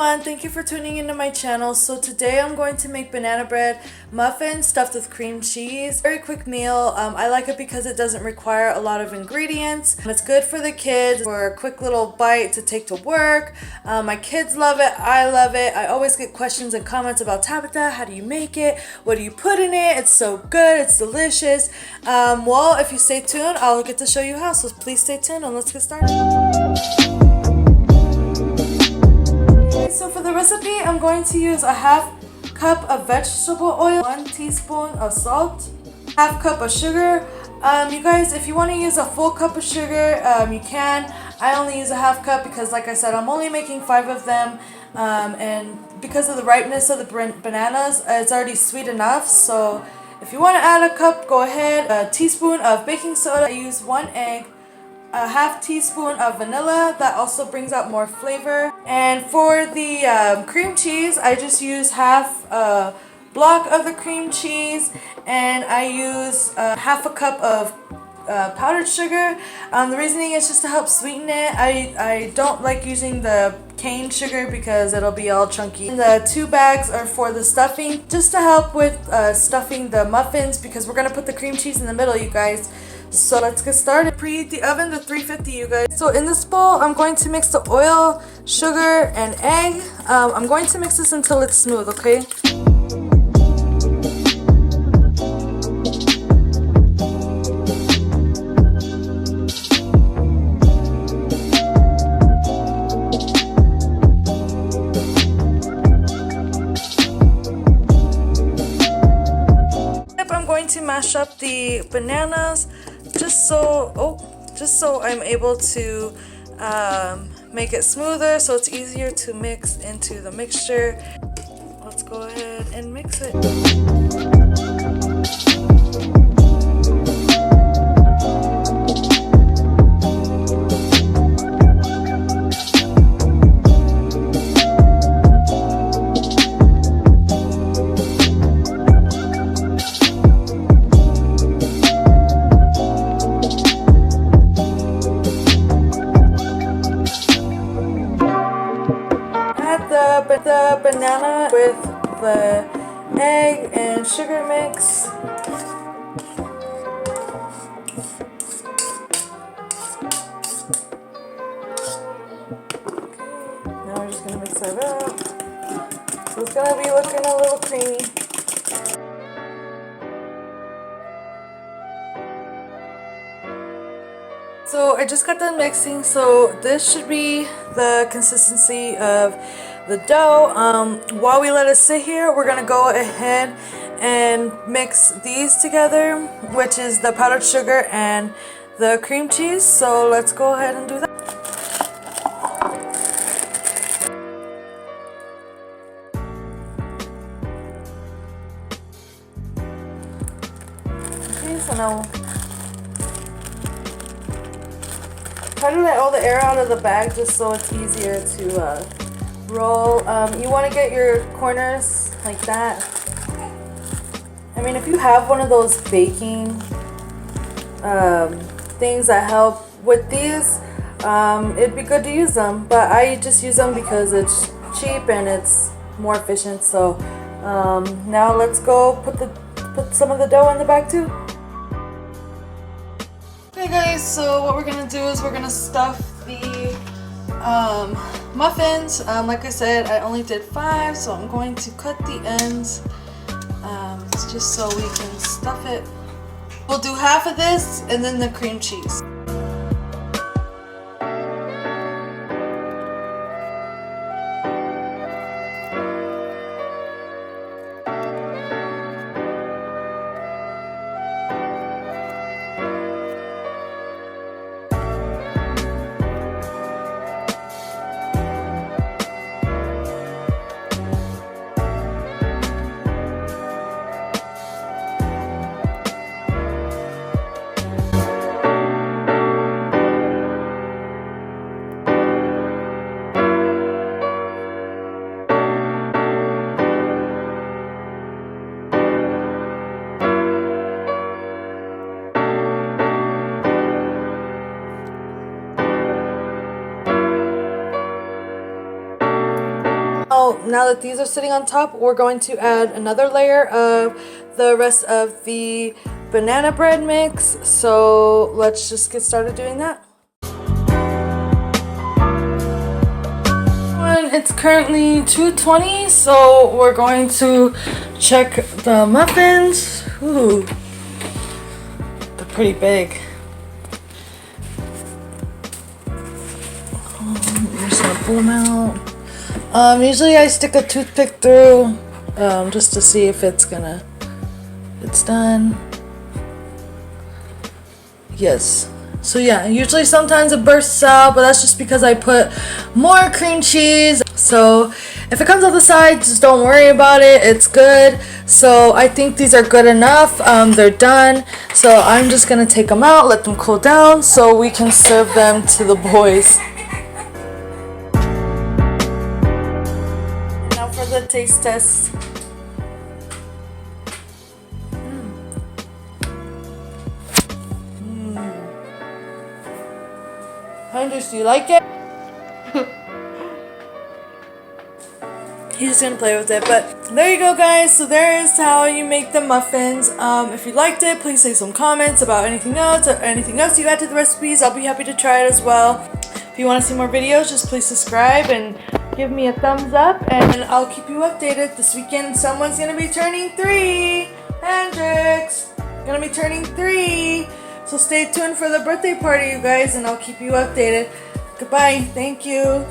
everyone, thank you for tuning into my channel. So today I'm going to make banana bread muffins stuffed with cream cheese. Very quick meal. I like it because it doesn't require a lot of ingredients. It's good for the kids for a quick little bite to take to work. My kids love it. I love it. I always get questions and comments about Tabitha. How do you make it? What do you put in it? It's so good. It's delicious. Well, if you stay tuned, I'll get to show you how. So please stay tuned and let's get started. So for the recipe, I'm going to use a half cup of vegetable oil, 1 teaspoon of salt, half cup of sugar. You guys, if you want to use a full cup of sugar, you can. I only use a half cup because, like I said, I'm only making 5 of them. And because of the ripeness of the bananas, it's already sweet enough. So if you want to add a cup, go ahead. A teaspoon of baking soda. I use 1 egg. A half teaspoon of vanilla, that also brings out more flavor. And for the cream cheese, I just use half a block of the cream cheese, and I use half a cup of powdered sugar. The reasoning is just to help sweeten it. I don't like using the cane sugar because it'll be all chunky. And the 2 bags are for the stuffing, just to help with stuffing the muffins, because we're gonna put the cream cheese in the middle, you guys. So let's get started. Preheat the oven to 350, you guys. So in this bowl, I'm going to mix the oil, sugar, and egg. I'm going to mix this until it's smooth, okay? I'm going to mash up the bananas just so I'm able to make it smoother, so it's easier to mix into the mixture. Let's go ahead and mix it. The banana with the egg and sugar mix. Now we're just gonna mix that up. So it's gonna be looking a little creamy. So I just got done mixing, so this should be the consistency of the dough. While we let it sit here, we're gonna go ahead and mix these together, which is the powdered sugar and the cream cheese. So let's go ahead and do that. Okay, so now try to let all the air out of the bag just so it's easier to roll. You want to get your corners like that. I mean, if you have one of those baking things that help with these, it'd be good to use them, but I just use them because it's cheap and it's more efficient. So now let's go put some of the dough in the bag too. Okay guys, so what we're gonna do is we're gonna stuff the muffins. Like I said, I only did 5, so I'm going to cut the ends just so we can stuff it. We'll do half of this and then the cream cheese. now that these are sitting on top, we're going to add another layer of the rest of the banana bread mix. So let's just get started doing that. It's currently 2:20, so we're going to check the muffins. Ooh, they're pretty big. I'm just gonna pull them out. Usually I stick a toothpick through just to see if it's done. Yes. So yeah, usually sometimes it bursts out, but that's just because I put more cream cheese. So if it comes out the side, just don't worry about it. It's good. So I think these are good enough. They're done. So I'm just gonna take them out, let them cool down, so we can serve them to the boys. Now for the taste test. Anders, do you like it? He's just gonna play with it, but there you go, guys. So there is how you make the muffins. If you liked it, please leave some comments about anything else or anything else you add to the recipes. I'll be happy to try it as well. If you want to see more videos, just please subscribe and give me a thumbs up, and I'll keep you updated. This weekend, someone's gonna be turning 3. Hendrix, gonna be turning 3. So stay tuned for the birthday party, you guys, and I'll keep you updated. Goodbye. Thank you.